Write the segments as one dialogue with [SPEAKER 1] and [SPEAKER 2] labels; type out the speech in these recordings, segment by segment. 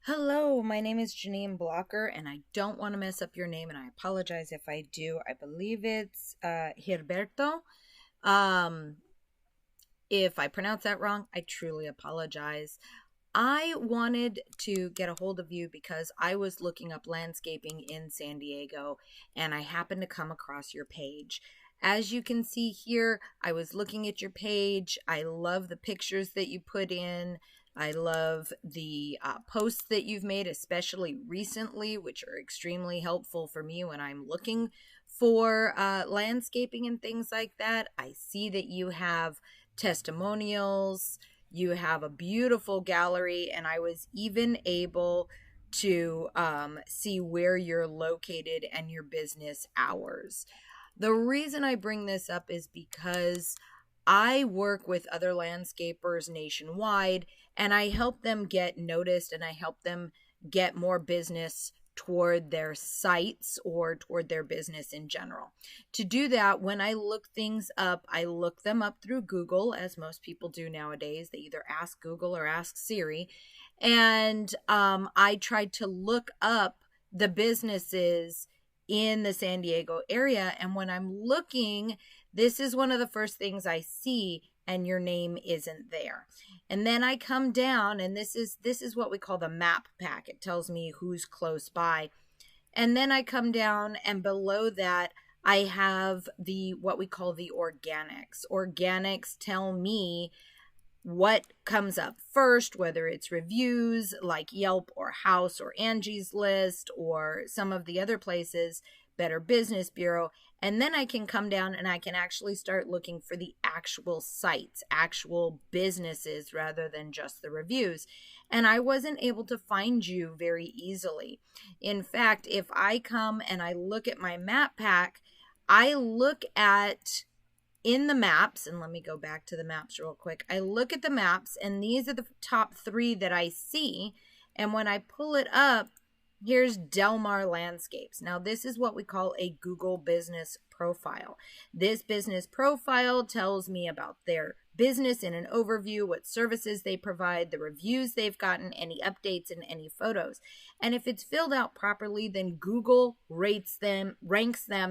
[SPEAKER 1] Hello, my name is Janine Blocker, and I don't want to mess up your name, and I apologize if I do. I believe it's Gilberto. Um, if I pronounce that wrong, I truly apologize. I wanted to get a hold of you because I was looking up landscaping in San Diego, and I happened to come across your page. As you can see here, I was looking at your page. I love the pictures that you put in. I love the posts that you've made, especially recently, which are extremely helpful for me when I'm looking for landscaping and things like that. I see that you have testimonials, you have a beautiful gallery, and I was even able to see where you're located and your business hours. The reason I bring this up is because I work with other landscapers nationwide, and I help them get noticed, and I help them get more business toward their sites or toward their business in general. To do that, when I look things up, I look them up through Google, as most people do nowadays. They either ask Google or ask Siri. And I tried to look up the businesses in the San Diego area. And when I'm looking, this is one of the first things I see, and your name isn't there. And then I come down, and this is what we call the map pack. It tells me who's close by. And then I come down, and below that I have what we call the organics. Organics tell me what comes up first, whether it's reviews like Yelp or House or Angie's List or some of the other places, Better Business Bureau. And then I can come down and I can actually start looking for the actual sites, actual businesses, rather than just the reviews. And I wasn't able to find you very easily. In fact, if I come and I look at my map pack, I look at in the maps, and let me go back to the maps real quick. I look at the maps, and these are the top 3 that I see. And when I pull it up, here's Del Mar Landscapes. Now, this is what we call a Google business profile. This business profile tells me about their business in an overview, what services they provide, the reviews they've gotten, any updates, and any photos. And if it's filled out properly, then Google ranks them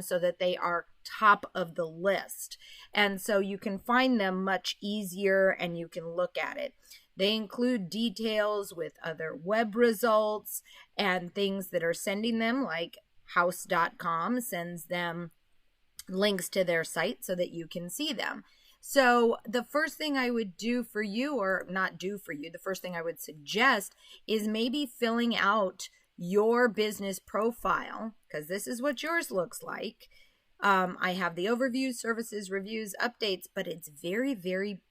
[SPEAKER 1] so that they are top of the list. And so you can find them much easier and you can look at it. They include details with other web results and things that are sending them, like house.com sends them links to their site so that you can see them. So the first thing I would do for you, or not do for you, the first thing I would suggest is maybe filling out your business profile, because this is what yours looks like. I have the overview, services, reviews, updates, but it's very, very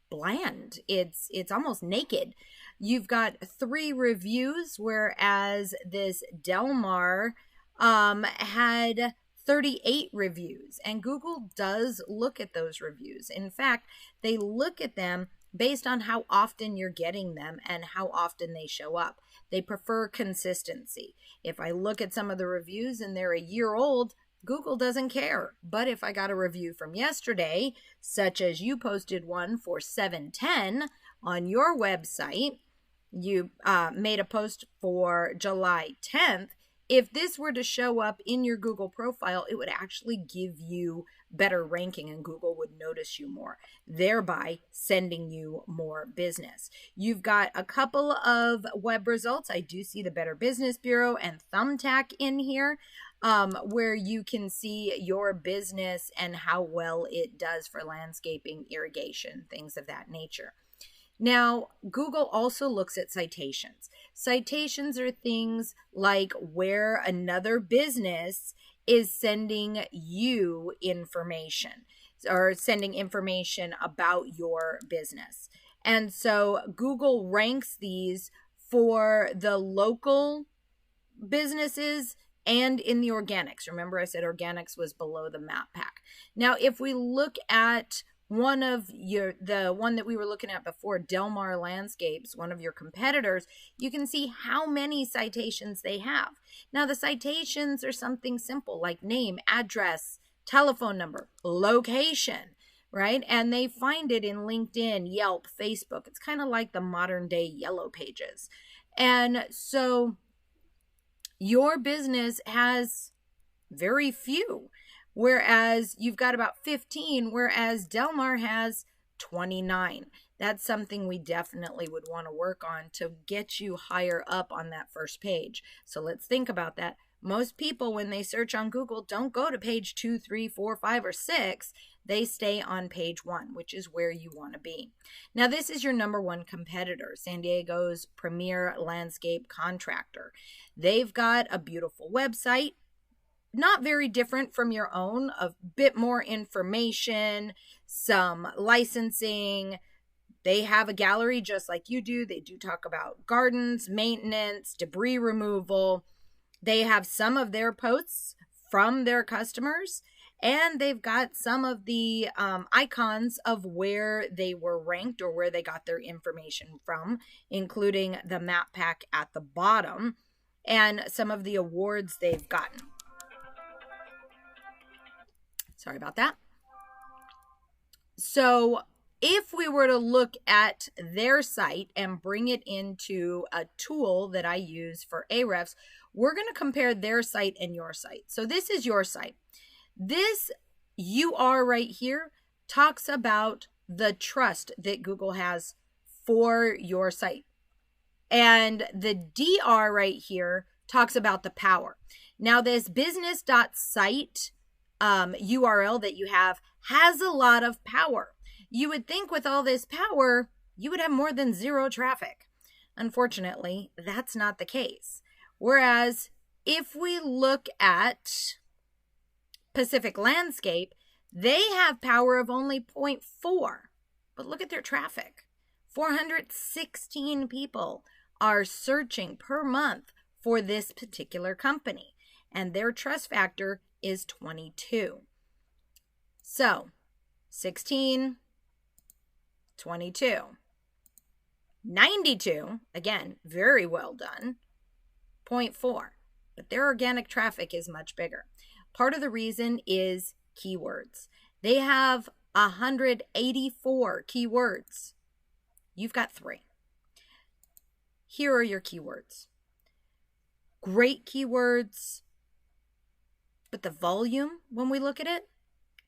[SPEAKER 1] bland. It's almost naked. You've got 3 reviews, whereas this Del Mar had 38 reviews, and Google does look at those reviews. In fact, they look at them based on how often you're getting them and how often they show up. They prefer consistency. If I look at some of the reviews and they're a year old, Google doesn't care. But if I got a review from yesterday, such as you posted one for 7/10 on your website, you made a post for July 10th, if this were to show up in your Google profile, it would actually give you better ranking and Google would notice you more, thereby sending you more business. You've got a couple of web results. I do see the Better Business Bureau and Thumbtack in here, where you can see your business and how well it does for landscaping, irrigation, things of that nature. Now, Google also looks at citations. Citations are things like where another business is sending you information or sending information about your business. And so Google ranks these for the local businesses and in the organics. Remember, I said organics was below the map pack. Now, if we look at the one that we were looking at before, Del Mar Landscapes, one of your competitors, you can see how many citations they have. Now, the citations are something simple like name, address, telephone number, location, right? And they find it in LinkedIn, Yelp, Facebook. It's kind of like the modern day Yellow Pages. And so your business has very few, whereas you've got about 15, whereas Delmar has 29. That's something we definitely would want to work on to get you higher up on that first page. So let's think about that. Most people, when they search on Google, don't go to page 2, 3, 4, 5, or 6. They stay on page 1, which is where you want to be. Now, this is your number one competitor, San Diego's premier landscape contractor. They've got a beautiful website, not very different from your own, a bit more information, some licensing. They have a gallery just like you do. They do talk about gardens, maintenance, debris removal. They have some of their posts from their customers, and they've got some of the icons of where they were ranked or where they got their information from, including the map pack at the bottom and some of the awards they've gotten. Sorry about that. So if we were to look at their site and bring it into a tool that I use for Ahrefs, we're going to compare their site and your site. So this is your site. This UR right here talks about the trust that Google has for your site. And the DR right here talks about the power. Now this business.site URL that you have has a lot of power. You would think with all this power, you would have more than 0 traffic. Unfortunately, that's not the case. Whereas if we look at Pacific Landscape, they have power of only 0.4. But look at their traffic. 416 people are searching per month for this particular company, and their trust factor is 22. So 16, 22, 92, again, very well done, 0.4, but their organic traffic is much bigger. Part of the reason is keywords. They have 184 keywords. You've got 3. Here are your keywords. Great keywords, but the volume, when we look at it,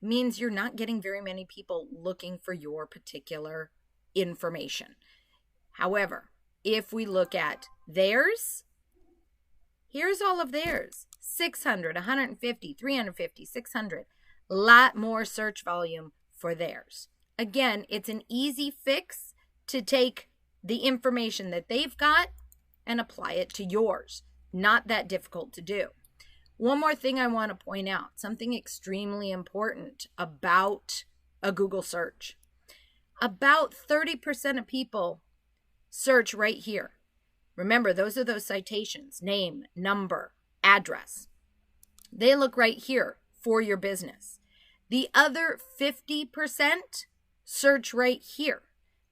[SPEAKER 1] means you're not getting very many people looking for your particular information. However, if we look at theirs, here's all of theirs. 600, 150, 350, 600. A lot more search volume for theirs. Again, it's an easy fix to take the information that they've got and apply it to yours. Not that difficult to do. One more thing I want to point out, something extremely important about a Google search. About 30% of people search right here. Remember, those are those citations, name, number, address. They look right here for your business. The other 50% search right here.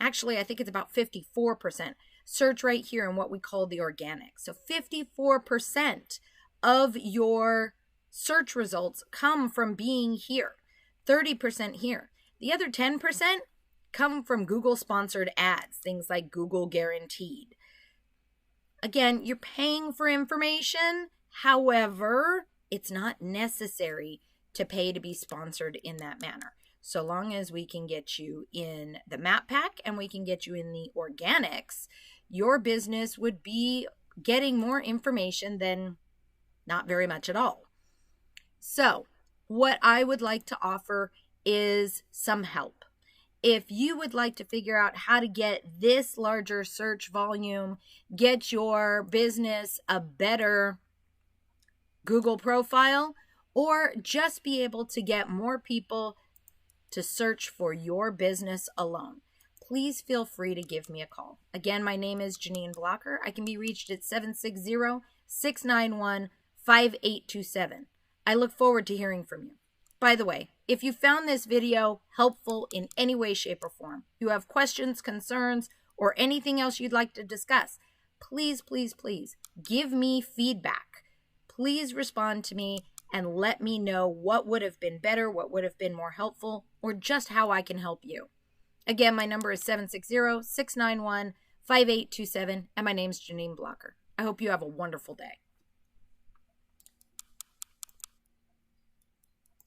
[SPEAKER 1] Actually, I think it's about 54%. Search right here in what we call the organic. So 54% of your search results come from being here. 30% here. The other 10% come from Google sponsored ads, things like Google Guaranteed. Again, you're paying for information. However, it's not necessary to pay to be sponsored in that manner. So long as we can get you in the map pack and we can get you in the organics, your business would be getting more information than not very much at all. So what I would like to offer is some help. If you would like to figure out how to get this larger search volume, get your business a better Google profile, or just be able to get more people to search for your business alone, please feel free to give me a call. Again, my name is Janine Blocker. I can be reached at 760-691-5827. I look forward to hearing from you. By the way, if you found this video helpful in any way, shape, or form, you have questions, concerns, or anything else you'd like to discuss, please, please, please give me feedback. Please respond to me and let me know what would have been better, what would have been more helpful, or just how I can help you. Again, my number is 760-691-5827. 5827. And my name's Janine Blocker. I hope you have a wonderful day.